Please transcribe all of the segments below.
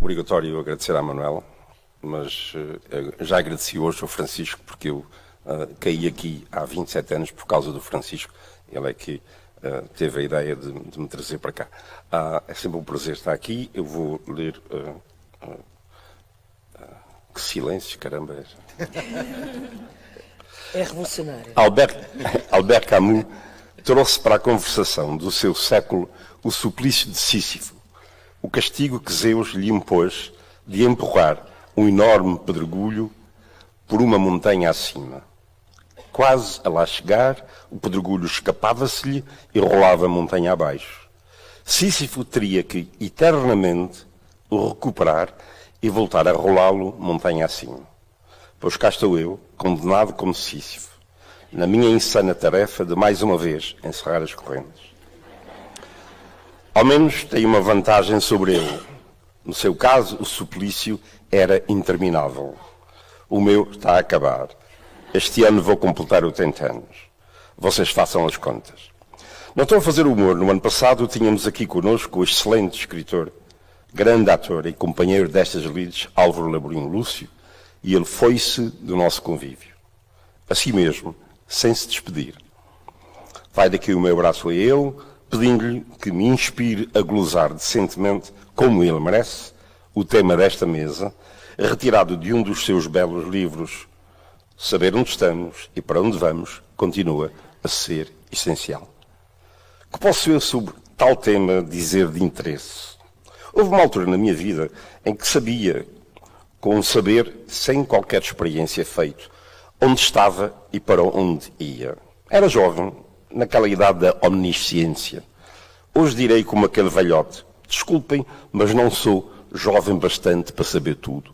obrigatório agradecer à Manuela, mas já agradeci hoje ao Francisco, porque eu caí aqui há 27 anos por causa do Francisco. Ele é que teve a ideia de me trazer para cá. É sempre um prazer estar aqui. Eu vou ler... que silêncio, caramba! É revolucionário. Albert Camus trouxe para a conversação do seu século o suplício de Sísifo, o castigo que Zeus lhe impôs de empurrar um enorme pedregulho por uma montanha acima. Quase a lá chegar, o pedregulho escapava-se-lhe e rolava a montanha abaixo. Sísifo teria que, eternamente, o recuperar e voltar a rolá-lo montanha acima. Pois cá estou eu, condenado como Sísifo, na minha insana tarefa de, mais uma vez, encerrar as correntes. Ao menos tem uma vantagem sobre ele. No seu caso, o suplício era interminável. O meu está a acabar. Este ano vou completar 80 anos. Vocês façam as contas. Não estou a fazer humor. No ano passado tínhamos aqui connosco o excelente escritor, grande ator e companheiro destas lides, Álvaro Laborinho Lúcio, e ele foi-se do nosso convívio. Assim mesmo, sem se despedir. Vai daqui o meu abraço a ele, pedindo-lhe que me inspire a glosar decentemente, como ele merece, o tema desta mesa, retirado de um dos seus belos livros. Saber onde estamos e para onde vamos continua a ser essencial. Que posso eu sobre tal tema dizer de interesse? Houve uma altura na minha vida em que sabia, com um saber sem qualquer experiência feito, onde estava e para onde ia. Era jovem, naquela idade da omnisciência. Hoje direi como aquele velhote: desculpem, mas não sou jovem bastante para saber tudo.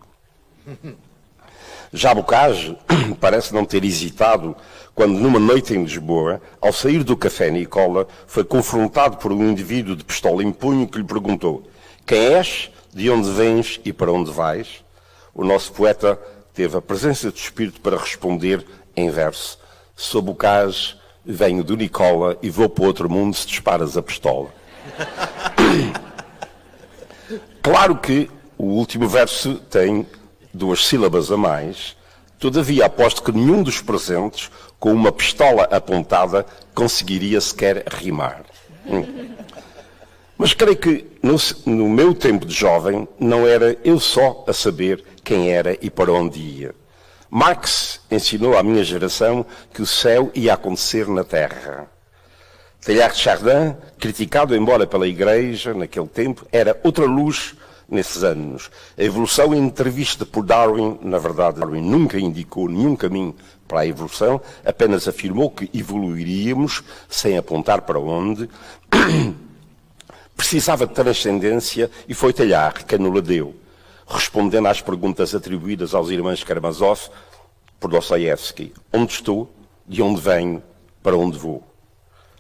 Já Bocage parece não ter hesitado quando, numa noite em Lisboa, ao sair do café Nicola, foi confrontado por um indivíduo de pistola em punho que lhe perguntou: quem és, de onde vens e para onde vais? O nosso poeta teve a presença de espírito para responder em verso: sou Bocage, venho do Nicola e vou para outro mundo se disparas a pistola. Claro que o último verso tem 2 sílabas a mais, todavia aposto que nenhum dos presentes, com uma pistola apontada, conseguiria sequer rimar. Mas creio que no meu tempo de jovem não era eu só a saber quem era e para onde ia. Marx ensinou à minha geração que o céu ia acontecer na terra. Teilhard de Chardin, criticado embora pela Igreja naquele tempo, era outra luz nesses anos. A evolução entrevista por Darwin, na verdade, Darwin nunca indicou nenhum caminho para a evolução, apenas afirmou que evoluiríamos, sem apontar para onde, precisava de transcendência e foi Teilhard que a deu, respondendo às perguntas atribuídas aos irmãos Karamazov por Dostoiévski: onde estou, de onde venho, para onde vou.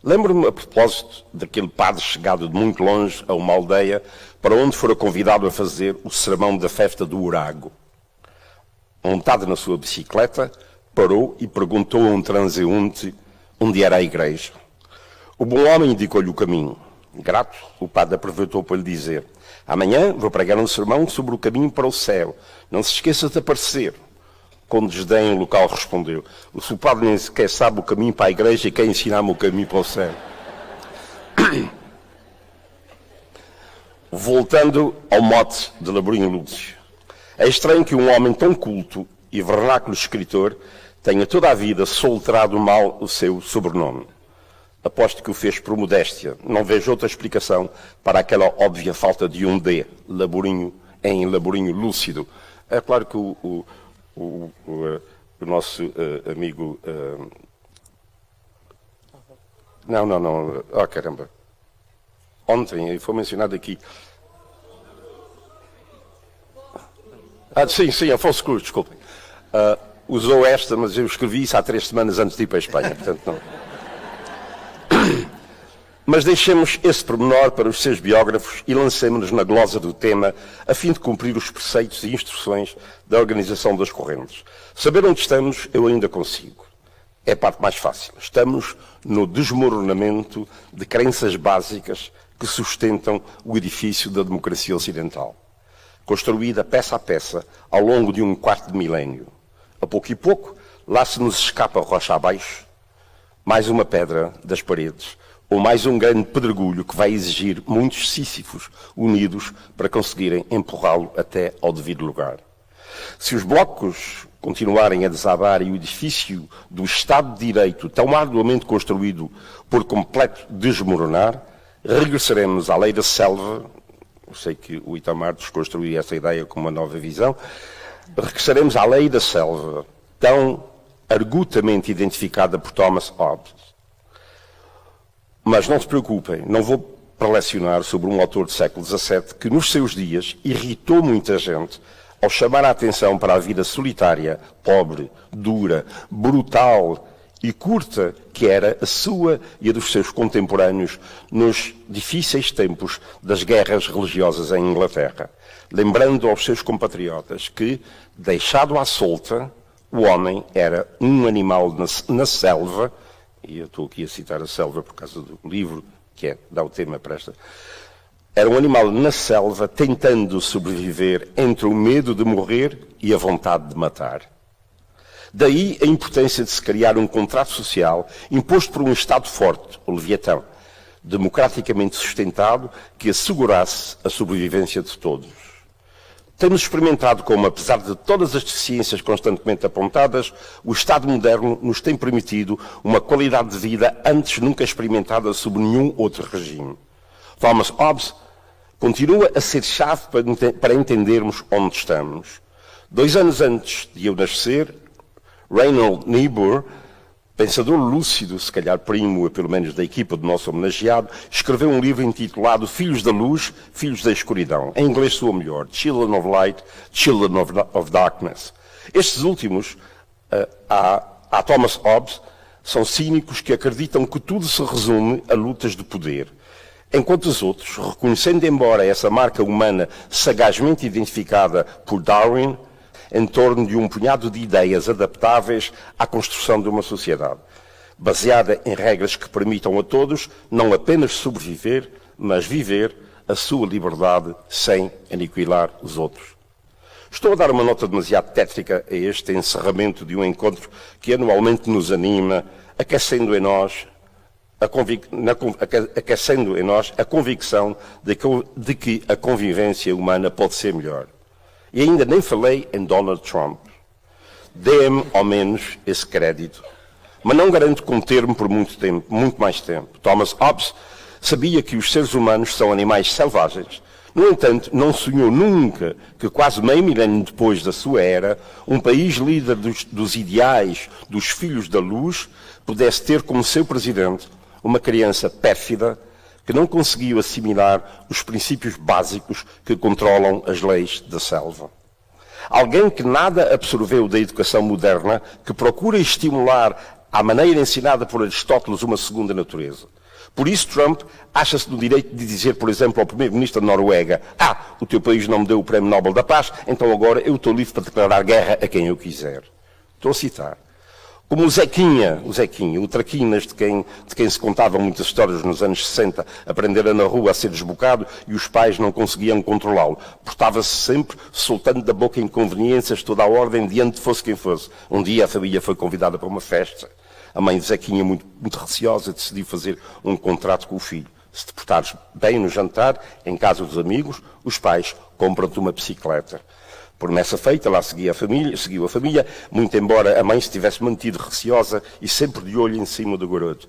Lembro-me, a propósito, daquele padre chegado de muito longe a uma aldeia para onde fora convidado a fazer o sermão da festa do Urago. Montado na sua bicicleta, parou e perguntou a um transeunte onde era a igreja. O bom homem indicou-lhe o caminho. Grato, o padre aproveitou para lhe dizer: amanhã vou pregar um sermão sobre o caminho para o céu. Não se esqueça de aparecer. Com desdém, o local respondeu: o seu padre nem sequer sabe o caminho para a igreja e quer ensinar-me o caminho para o céu. Voltando ao mote de Laborinho Lúcio. É estranho que um homem tão culto e vernáculo escritor tenha toda a vida soltrado mal o seu sobrenome. Aposto que o fez por modéstia. Não vejo outra explicação para aquela óbvia falta de um D, Laborinho, em Laborinho Lúcido. É claro que o nosso amigo... Não. Oh, caramba. Ontem foi mencionado aqui. Sim, Afonso Cruz, desculpem. Usou esta, mas eu escrevi isso há 3 semanas antes de ir para a Espanha, portanto não. Mas deixemos esse pormenor para os seus biógrafos e lancemos-nos na glosa do tema, a fim de cumprir os preceitos e instruções da organização das correntes. Saber onde estamos, eu ainda consigo. É a parte mais fácil. Estamos no desmoronamento de crenças básicas que sustentam o edifício da democracia ocidental. construída peça a peça ao longo de um quarto de milénio. A pouco e pouco, lá se nos escapa rocha abaixo, mais uma pedra das paredes, ou mais um grande pedregulho que vai exigir muitos Sísifos unidos para conseguirem empurrá-lo até ao devido lugar. Se os blocos continuarem a desabar e o edifício do Estado de Direito, tão arduamente construído, por completo desmoronar, regressaremos à lei da selva. Eu sei que o Itamar desconstruiu essa ideia com uma nova visão. Regressaremos à lei da selva, tão argutamente identificada por Thomas Hobbes. Mas não se preocupem, não vou prelecionar sobre um autor do século XVII que, nos seus dias, irritou muita gente ao chamar a atenção para a vida solitária, pobre, dura, brutal e curta que era a sua e a dos seus contemporâneos nos difíceis tempos das guerras religiosas em Inglaterra, lembrando aos seus compatriotas que, deixado à solta, o homem era um animal na selva, e eu estou aqui a citar a selva por causa do livro, que dá o tema para esta. Era um animal na selva tentando sobreviver entre o medo de morrer e a vontade de matar. Daí a importância de se criar um contrato social imposto por um Estado forte, o Leviatão, democraticamente sustentado, que assegurasse a sobrevivência de todos. Temos experimentado como, apesar de todas as deficiências constantemente apontadas, o Estado moderno nos tem permitido uma qualidade de vida antes nunca experimentada sob nenhum outro regime. Thomas Hobbes continua a ser chave para entendermos onde estamos. 2 anos antes de eu nascer, Reinhold Niebuhr, pensador lúcido, se calhar primo, pelo menos da equipa do nosso homenageado, escreveu um livro intitulado Filhos da Luz, Filhos da Escuridão. Em inglês soa melhor, Children of Light, Children of Darkness. Estes últimos, a Thomas Hobbes, são cínicos que acreditam que tudo se resume a lutas de poder. Enquanto os outros, reconhecendo embora essa marca humana sagazmente identificada por Darwin, em torno de um punhado de ideias adaptáveis à construção de uma sociedade, baseada em regras que permitam a todos não apenas sobreviver, mas viver a sua liberdade sem aniquilar os outros. Estou a dar uma nota demasiado tétrica a este encerramento de um encontro que anualmente nos anima, aquecendo em nós a convicção de que a convivência humana pode ser melhor. E ainda nem falei em Donald Trump. Dê-me, ao menos, esse crédito. Mas não garanto conter-me por muito tempo, muito mais tempo. Thomas Hobbes sabia que os seres humanos são animais selvagens. No entanto, não sonhou nunca que, quase meio milénio depois da sua era, um país líder dos ideais dos filhos da luz pudesse ter como seu presidente uma criança pérfida que não conseguiu assimilar os princípios básicos que controlam as leis da selva. Alguém que nada absorveu da educação moderna, que procura estimular, à maneira ensinada por Aristóteles, uma segunda natureza. Por isso, Trump acha-se no direito de dizer, por exemplo, ao primeiro-ministro da Noruega: o teu país não me deu o Prémio Nobel da Paz, então agora eu estou livre para declarar guerra a quem eu quiser. Estou a citar. Como o Zequinha, o Traquinas, de quem se contavam muitas histórias nos anos 60, aprendera na rua a ser desbocado e os pais não conseguiam controlá-lo. Portava-se sempre soltando da boca inconveniências, toda a ordem, diante de fosse quem fosse. Um dia a família foi convidada para uma festa. A mãe de Zequinha, muito receosa, decidiu fazer um contrato com o filho. Se te portares bem no jantar, em casa dos amigos, os pais compram-te uma bicicleta. Promessa feita, lá seguiu a família, muito embora a mãe se tivesse mantido receosa e sempre de olho em cima do garoto.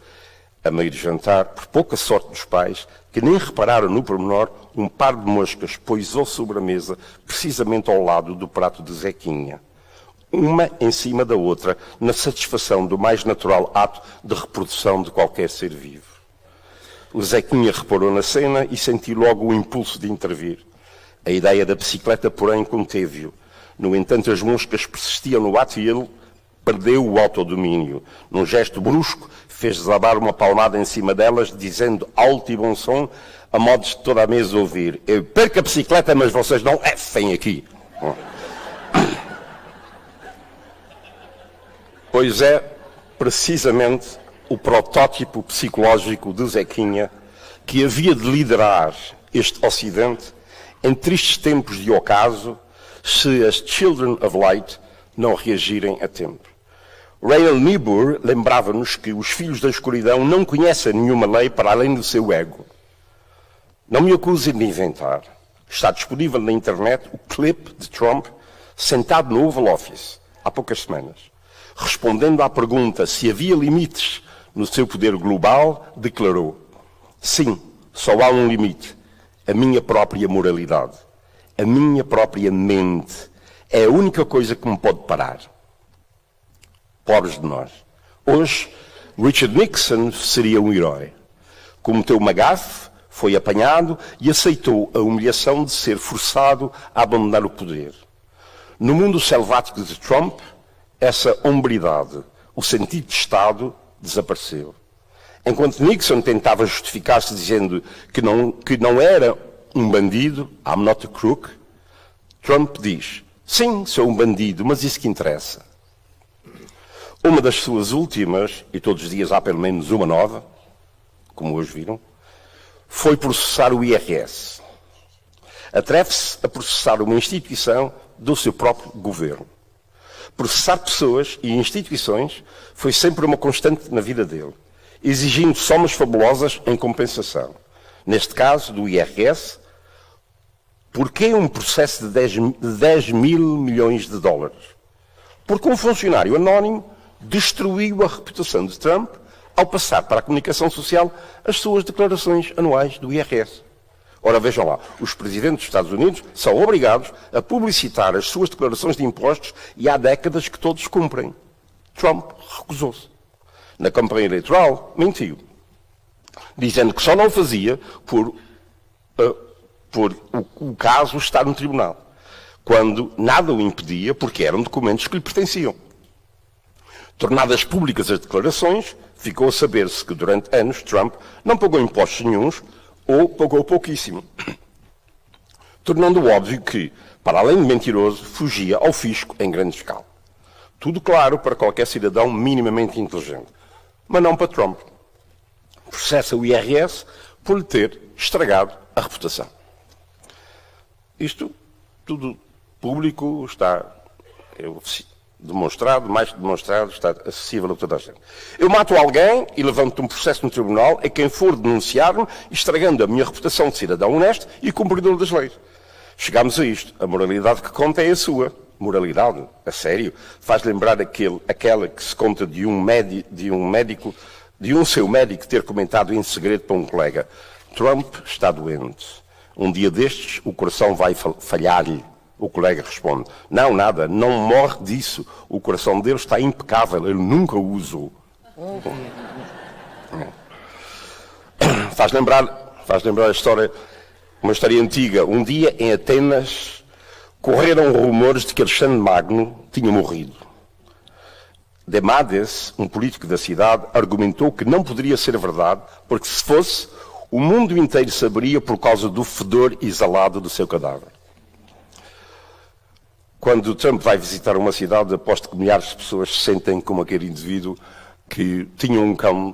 A meio do jantar, por pouca sorte dos pais, que nem repararam no pormenor, um par de moscas poisou sobre a mesa, precisamente ao lado do prato de Zequinha. Uma em cima da outra, na satisfação do mais natural ato de reprodução de qualquer ser vivo. O Zequinha reparou na cena e sentiu logo o impulso de intervir. A ideia da bicicleta, porém, conteve-o. No entanto, as moscas persistiam no ato e ele perdeu o autodomínio. Num gesto brusco, fez desabar uma palmada em cima delas, dizendo alto e bom som, a modo de toda a mesa ouvir: eu perco a bicicleta, mas vocês não vem aqui. Pois é, precisamente, o protótipo psicológico de Zequinha que havia de liderar este Ocidente em tristes tempos de ocaso, se as Children of Light não reagirem a tempo. Randall Niebuhr lembrava-nos que os filhos da escuridão não conhecem nenhuma lei para além do seu ego. Não me acusem de inventar. Está disponível na internet o clipe de Trump sentado no Oval Office, há poucas semanas. Respondendo à pergunta se havia limites no seu poder global, declarou: sim, só há um limite. A minha própria moralidade. A minha própria mente. É a única coisa que me pode parar. Pobres de nós. Hoje, Richard Nixon seria um herói. Cometeu uma gafe, foi apanhado e aceitou a humilhação de ser forçado a abandonar o poder. No mundo selvático de Trump, essa hombridade, o sentido de Estado, desapareceu. Enquanto Nixon tentava justificar-se dizendo que não era um bandido, I'm not a crook, Trump diz: sim, sou um bandido, mas isso que interessa. Uma das suas últimas, e todos os dias há pelo menos uma nova, como hoje viram, foi processar o IRS. Atreve-se a processar uma instituição do seu próprio governo. Processar pessoas e instituições foi sempre uma constante na vida dele, exigindo somas fabulosas em compensação. Neste caso, do IRS, porquê um processo de 10 mil milhões de dólares? Porque um funcionário anónimo destruiu a reputação de Trump ao passar para a comunicação social as suas declarações anuais do IRS. Ora, vejam lá, os presidentes dos Estados Unidos são obrigados a publicitar as suas declarações de impostos e há décadas que todos cumprem. Trump recusou-se. Na campanha eleitoral, mentiu, dizendo que só não fazia por o caso estar no tribunal, quando nada o impedia, porque eram documentos que lhe pertenciam. Tornadas públicas as declarações, ficou a saber-se que durante anos Trump não pagou impostos nenhuns ou pagou pouquíssimo, tornando óbvio que, para além de mentiroso, fugia ao fisco em grande escala. Tudo claro para qualquer cidadão minimamente inteligente, mas não para Trump. Processa o IRS por lhe ter estragado a reputação. Isto tudo público está demonstrado, mais que demonstrado, está acessível a toda a gente. Eu mato alguém e levanto um processo no tribunal a quem for denunciar-me, estragando a minha reputação de cidadão honesto e cumpridor das leis. Chegamos a isto. A moralidade que conta é a sua. Moralidade, a sério, faz lembrar aquela que se conta de um seu médico ter comentado em segredo para um colega: Trump está doente. Um dia destes o coração vai falhar-lhe. O colega responde: não, nada, não morre disso. O coração dele está impecável, ele nunca o usou. Faz lembrar a história, uma história antiga. Um dia em Atenas correram rumores de que Alexandre Magno tinha morrido. Demades, um político da cidade, argumentou que não poderia ser verdade, porque se fosse, o mundo inteiro saberia por causa do fedor exalado do seu cadáver. Quando Trump vai visitar uma cidade, aposto que milhares de pessoas se sentem como aquele indivíduo que tinha um cão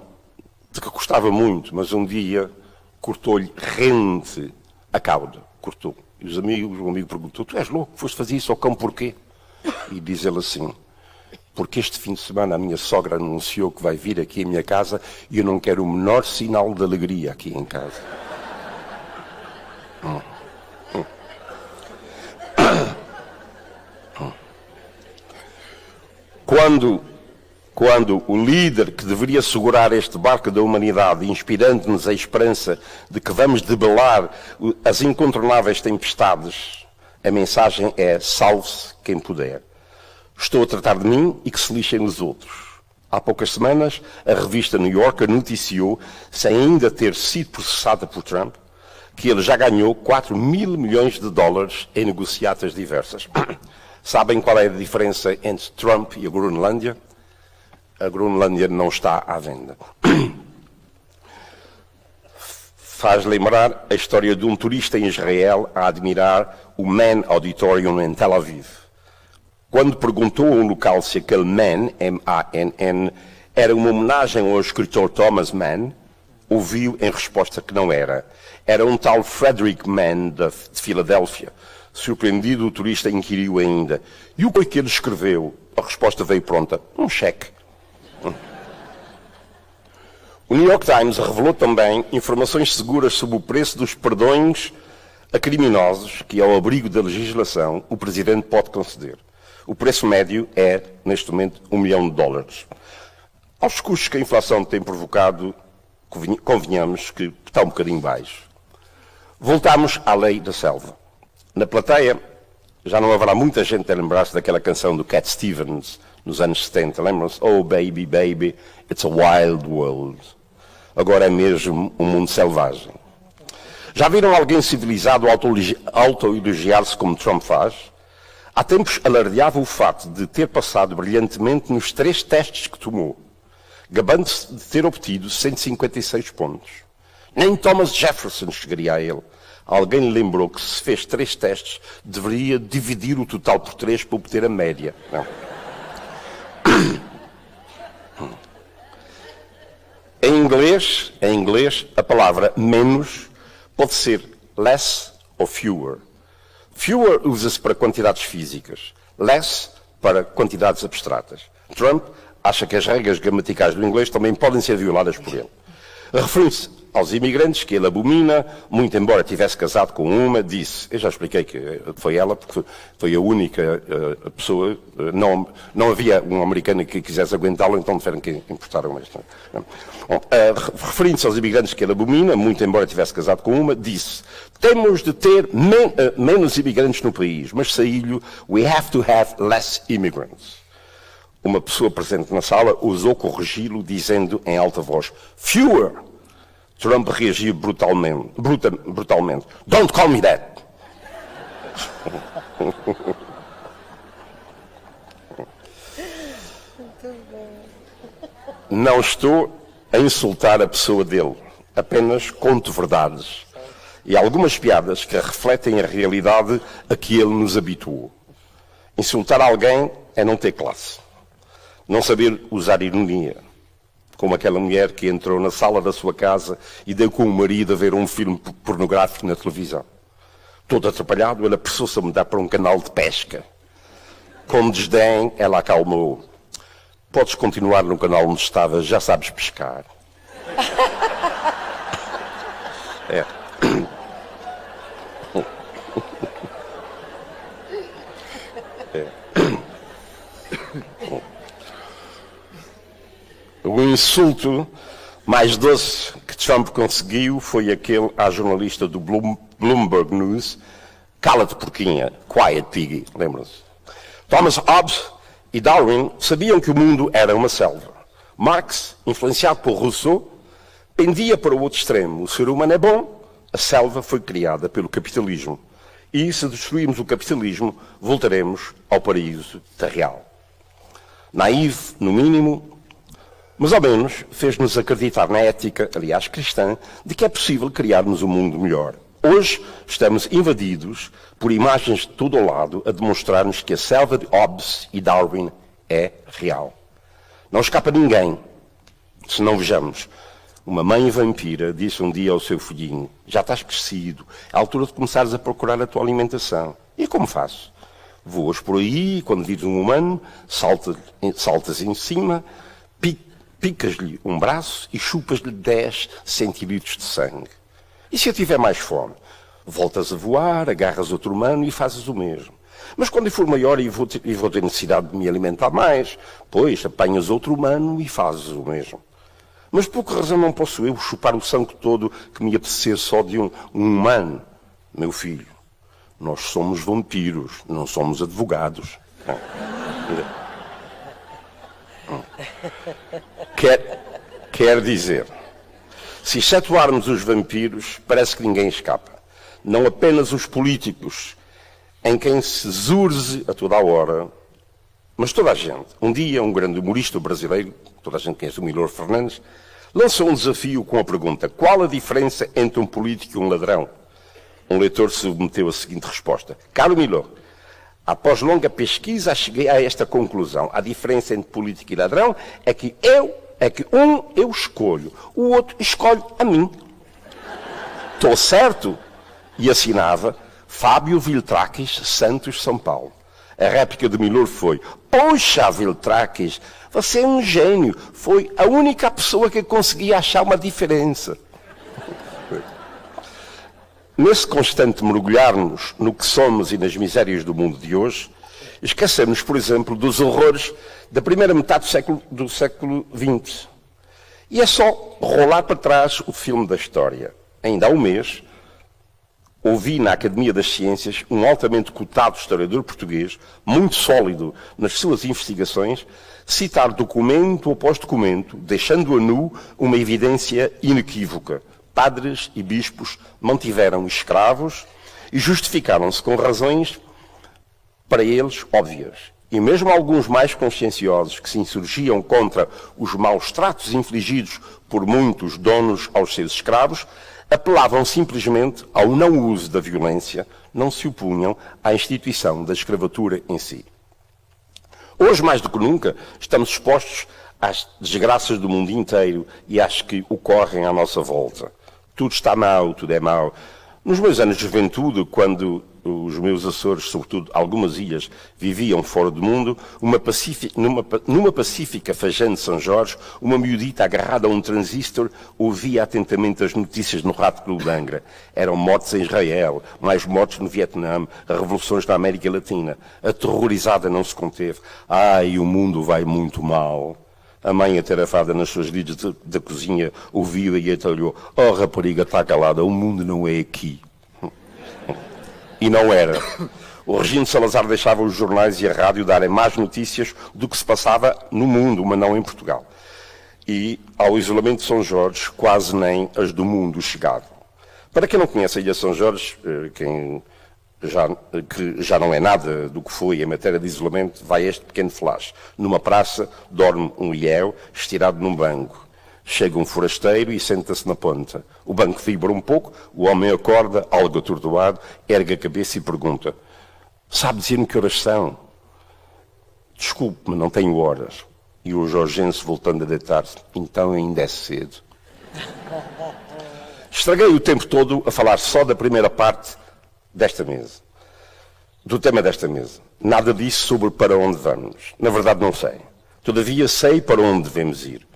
de que gostava muito, mas um dia cortou-lhe rente a cauda. Cortou. E o amigo perguntou: tu és louco, foste fazer isso ao cão porquê? E diz ele assim: porque este fim de semana a minha sogra anunciou que vai vir aqui à minha casa e eu não quero o menor sinal de alegria aqui em casa. Quando o líder que deveria segurar este barco da humanidade, inspirando-nos a esperança de que vamos debelar as incontornáveis tempestades, a mensagem é: salve-se quem puder. Estou a tratar de mim e que se lixem os outros. Há poucas semanas, a revista New Yorker noticiou, sem ainda ter sido processada por Trump, que ele já ganhou 4 mil milhões de dólares em negociatas diversas. Sabem qual é a diferença entre Trump e a Groenlândia? A Groenlândia não está à venda. Faz lembrar a história de um turista em Israel a admirar o Mann Auditorium em Tel Aviv. Quando perguntou a um local se aquele Mann, M-A-N-N, era uma homenagem ao escritor Thomas Mann, ouviu em resposta que não era. Era um tal Frederick Mann de Filadélfia. Surpreendido, o turista inquiriu ainda: e o que ele escreveu? A resposta veio pronta: um cheque. O New York Times revelou também informações seguras sobre o preço dos perdões a criminosos que, ao abrigo da legislação, o Presidente pode conceder. O preço médio é, neste momento, $1 milhão. Aos custos que a inflação tem provocado, convenhamos que está um bocadinho baixo. Voltamos à lei da selva. Na plateia, já não haverá muita gente a lembrar-se daquela canção do Cat Stevens, nos anos 70. Lembram-se? Oh, baby, baby, it's a wild world. Agora é mesmo um mundo selvagem. Já viram alguém civilizado autoelogiar-se como Trump faz? Há tempos alardeava o fato de ter passado brilhantemente nos 3 testes que tomou, gabando-se de ter obtido 156 pontos. Nem Thomas Jefferson chegaria a ele. Alguém lhe lembrou que se fez 3 testes, deveria dividir o total por 3 para obter a média. Não. Em inglês, a palavra menos pode ser less ou fewer. Fewer usa-se para quantidades físicas, less para quantidades abstratas. Trump acha que as regras gramaticais do inglês também podem ser violadas por ele. Referindo-se aos imigrantes que ele abomina, muito embora tivesse casado com uma, disse, eu já expliquei que foi ela, porque foi a única pessoa, não havia um americano que quisesse aguentá-lo, então tiveram que importaram esta. Referindo-se aos imigrantes que ele abomina, muito embora tivesse casado com uma, disse, temos de ter menos imigrantes no país, mas saí-lhe, we have to have less immigrants. Uma pessoa presente na sala ousou corrigi-lo, dizendo em alta voz, fewer. Trump reagiu brutalmente. Don't call me that. Não estou a insultar a pessoa dele. Apenas conto verdades. E algumas piadas que refletem a realidade a que ele nos habituou. Insultar alguém é não ter classe. Não saber usar ironia. Como aquela mulher que entrou na sala da sua casa e deu com o marido a ver um filme pornográfico na televisão. Todo atrapalhado, ele apressou-se a mudar para um canal de pesca. Com desdém, ela acalmou. Podes continuar no canal onde estavas, já sabes pescar. É. O insulto mais doce que Trump conseguiu foi aquele à jornalista do Bloomberg News, cala-te porquinha, quiet piggy, lembram-se? Thomas Hobbes e Darwin sabiam que o mundo era uma selva. Marx, influenciado por Rousseau, pendia para o outro extremo. O ser humano é bom, a selva foi criada pelo capitalismo. E se destruirmos o capitalismo, voltaremos ao paraíso terreal. Naive, no mínimo, mas ao menos fez-nos acreditar na ética, aliás cristã, de que é possível criarmos um mundo melhor. Hoje estamos invadidos por imagens de todo o lado a demonstrar-nos que a selva de Hobbes e Darwin é real. Não escapa ninguém, se não vejamos. Uma mãe vampira disse um dia ao seu filhinho, já estás crescido, é a altura de começares a procurar a tua alimentação. E como faço? Voas por aí e quando vires um humano, saltas em cima, picas-lhe um braço e chupas-lhe 10 centilitros de sangue. E se eu tiver mais fome? Voltas a voar, agarras outro humano e fazes o mesmo. Mas quando eu for maior e vou ter necessidade de me alimentar mais, pois apanhas outro humano e fazes o mesmo. Mas por que razão não posso eu chupar o sangue todo que me apetecer só de um humano? Meu filho, nós somos vampiros, não somos advogados. Quer dizer, se excetuarmos os vampiros, parece que ninguém escapa. Não apenas os políticos, em quem se zurze a toda a hora, mas toda a gente. Um dia, um grande humorista brasileiro, toda a gente conhece o Milor Fernandes, lançou um desafio com a pergunta: qual a diferença entre um político e um ladrão? Um leitor submeteu a seguinte resposta: caro Milor, após longa pesquisa cheguei a esta conclusão. A diferença entre político e ladrão é que eu é que um eu escolho, o outro escolhe a mim. Estou certo? E assinava Fábio Viltraques Santos, São Paulo. A réplica de Milor foi: poxa, Viltraques, você é um gênio. Foi a única pessoa que conseguia achar uma diferença. Nesse constante mergulhar-nos no que somos e nas misérias do mundo de hoje, esquecemos, por exemplo, dos horrores da primeira metade do século XX. E é só rolar para trás o filme da história. Ainda há um mês, ouvi na Academia das Ciências um altamente cotado historiador português, muito sólido nas suas investigações, citar documento após documento, deixando a nu uma evidência inequívoca. Padres e bispos mantiveram escravos e justificaram-se com razões para eles óbvias. E mesmo alguns mais conscienciosos que se insurgiam contra os maus tratos infligidos por muitos donos aos seus escravos, apelavam simplesmente ao não uso da violência, não se opunham à instituição da escravatura em si. Hoje, mais do que nunca, estamos expostos às desgraças do mundo inteiro e às que ocorrem à nossa volta. Tudo está mal, tudo é mau. Nos meus anos de juventude, quando os meus Açores, sobretudo algumas ilhas, viviam fora do mundo, numa pacífica fajã de São Jorge, uma miudita agarrada a um transistor ouvia atentamente as notícias no Rádio Clube de Angra. Eram mortes em Israel, mais mortes no Vietnã, revoluções na América Latina. Aterrorizada não se conteve. Ai, o mundo vai muito mal. A mãe, atarefada nas suas lides da cozinha, ouviu e atalhou: oh, rapariga, está calada, o mundo não é aqui. E não era. O regime de Salazar deixava os jornais e a rádio darem mais notícias do que se passava no mundo, mas não em Portugal. E ao isolamento de São Jorge, quase nem as do mundo chegavam. Para quem não conhece a Ilha São Jorge, que já não é nada do que foi em matéria de isolamento, vai este pequeno flash. Numa praça, dorme um ilhéu estirado num banco. Chega um forasteiro e senta-se na ponta. O banco vibra um pouco, o homem acorda, algo atordoado, ergue a cabeça e pergunta: sabe dizer-me que horas são? Desculpe-me, não tenho horas. E o jorgense, voltando a deitar-se: então ainda é cedo. Estraguei o tempo todo a falar só da primeira parte desta mesa, do tema desta mesa. Nada disso sobre para onde vamos. Na verdade não sei. Todavia sei para onde devemos ir.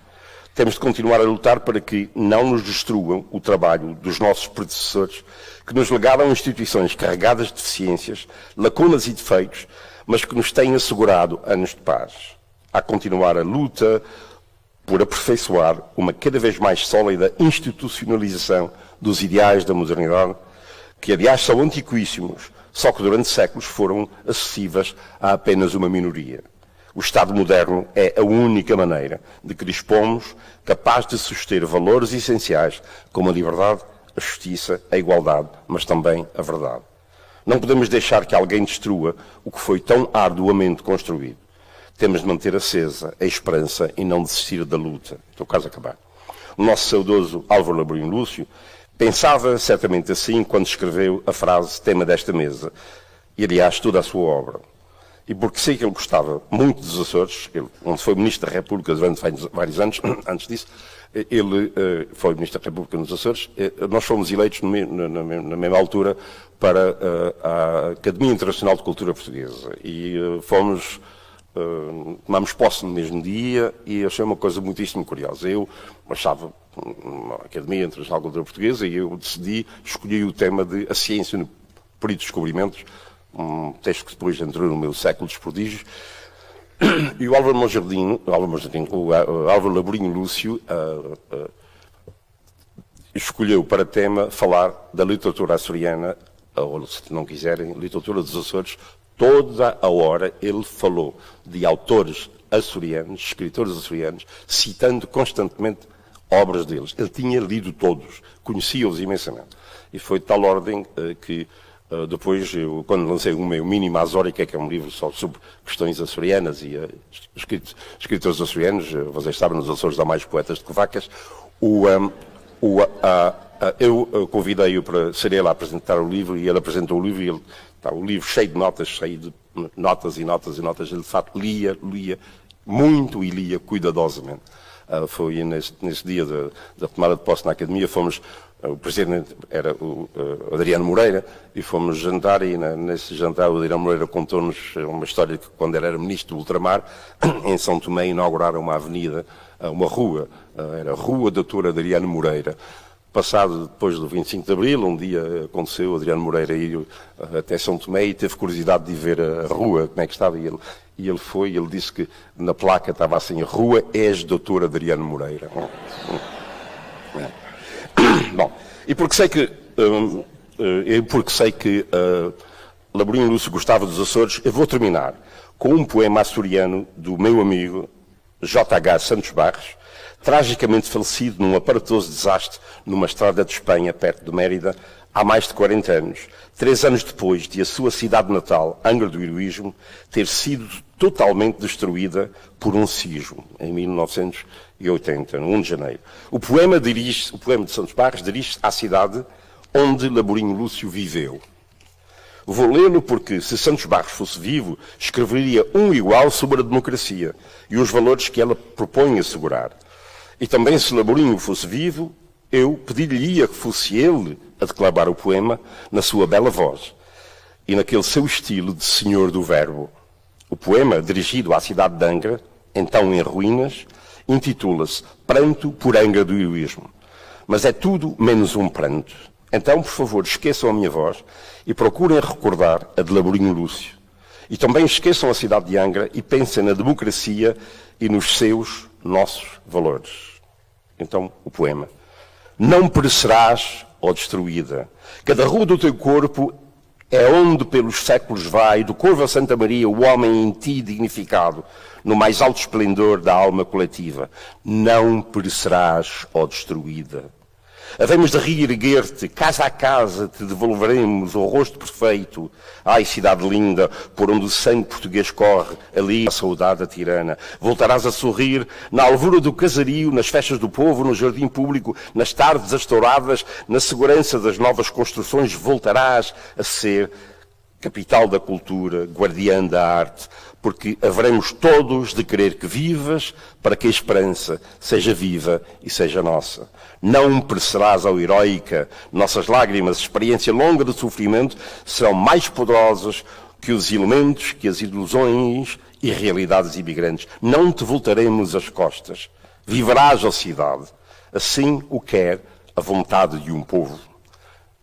Temos de continuar a lutar para que não nos destruam o trabalho dos nossos predecessores, que nos legaram instituições carregadas de deficiências, lacunas e defeitos, mas que nos têm assegurado anos de paz. Há que continuar a luta por aperfeiçoar uma cada vez mais sólida institucionalização dos ideais da modernidade, que aliás são antiquíssimos, só que durante séculos foram acessíveis a apenas uma minoria. O Estado moderno é a única maneira de que dispomos capaz de suster valores essenciais como a liberdade, a justiça, a igualdade, mas também a verdade. Não podemos deixar que alguém destrua o que foi tão arduamente construído. Temos de manter acesa a esperança e não desistir da luta. Estou quase a acabar. O nosso saudoso Álvaro Labrinho Lúcio pensava certamente assim quando escreveu a frase tema desta mesa, e aliás toda a sua obra. E porque sei que ele gostava muito dos Açores, ele, onde foi Ministro da República durante vários anos, antes disso, ele foi Ministro da República nos Açores, nós fomos eleitos na mesma altura para a Academia Internacional de Cultura Portuguesa. E tomámos posse no mesmo dia e achei uma coisa muitíssimo curiosa. Eu achava a Academia Internacional de Cultura Portuguesa e eu escolhi o tema de a ciência no período de descobrimentos, um texto que depois entrou no meu século dos prodígios, e o Álvaro Labrinho Lúcio escolheu para tema falar da literatura açoriana, ou se não quiserem, literatura dos Açores. Toda a hora ele falou de autores açorianos, escritores açorianos, citando constantemente obras deles. Ele tinha lido todos, conhecia-os imensamente. E foi de tal ordem que depois, quando lancei o meu Mini Mazórica, que é um livro só sobre questões açorianas e escritores açorianos, vocês sabem, nos Açores há mais poetas do que vacas, eu convidei-o para ser ele a apresentar o livro, e ele apresentou o livro, e está o livro cheio de notas, cheio de notas e notas e notas. Ele, de facto, lia muito e lia cuidadosamente. Foi nesse dia da tomada de posse na Academia, fomos, o presidente era o Adriano Moreira, e fomos jantar, e nesse jantar o Adriano Moreira contou-nos uma história que quando ele era ministro do Ultramar, em São Tomé inauguraram uma avenida, uma rua, era a Rua Doutor Adriano Moreira. Passado depois do 25 de Abril, um dia aconteceu o Adriano Moreira ir até São Tomé e teve curiosidade de ver a rua, como é que estava, e ele foi, e ele disse que na placa estava assim: Rua és Doutor Adriano Moreira. Bom, e porque sei que Laborinho Lúcio gostava dos Açores, eu vou terminar com um poema açoriano do meu amigo J.H. Santos Barros, tragicamente falecido num aparatoso desastre numa estrada de Espanha, perto de Mérida, há mais de 40 anos, 3 anos depois de a sua cidade natal, Angra do Heroísmo, ter sido totalmente destruída por um sismo, em 1980, no 1 de janeiro. O poema de Santos Barros dirige-se à cidade onde Laborinho Lúcio viveu. Vou lê-lo porque, se Santos Barros fosse vivo, escreveria um igual sobre a democracia e os valores que ela propõe assegurar. E também, se Laborinho fosse vivo, eu pediria que fosse ele a declamar o poema na sua bela voz e naquele seu estilo de senhor do verbo. O poema, dirigido à cidade de Angra, então em ruínas, intitula-se Pranto por Angra do Heroísmo. Mas é tudo menos um pranto. Então, por favor, esqueçam a minha voz e procurem recordar a de Laborinho Lúcio. E também esqueçam a cidade de Angra e pensem na democracia e nos nossos valores. Então, o poema. Não perecerás, ó destruída. Cada rua do teu corpo é onde pelos séculos vai, do Corvo a Santa Maria, o homem em ti dignificado, no mais alto esplendor da alma coletiva. Não perecerás, ó destruída. Havemos de reerguer-te, casa a casa te devolveremos o rosto perfeito. Ai, cidade linda, por onde o sangue português corre, ali a saudade da tirana. Voltarás a sorrir na alvura do casario, nas festas do povo, no jardim público, nas tardes astouradas, na segurança das novas construções, voltarás a ser capital da cultura, guardiã da arte, porque haveremos todos de querer que vivas para que a esperança seja viva e seja nossa. Não perecerás, ó heroica, nossas lágrimas, experiência longa de sofrimento, serão mais poderosas que os elementos, que as ilusões e realidades imigrantes. Não te voltaremos as costas. Viverás, ó cidade. Assim o quer a vontade de um povo.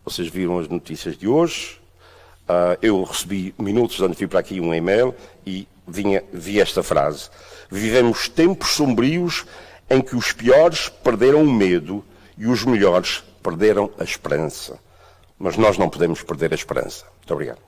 Vocês viram as notícias de hoje. Eu recebi minutos antes de vir para aqui um e-mail e vi esta frase. Vivemos tempos sombrios em que os piores perderam o medo e os melhores perderam a esperança. Mas nós não podemos perder a esperança. Muito obrigado.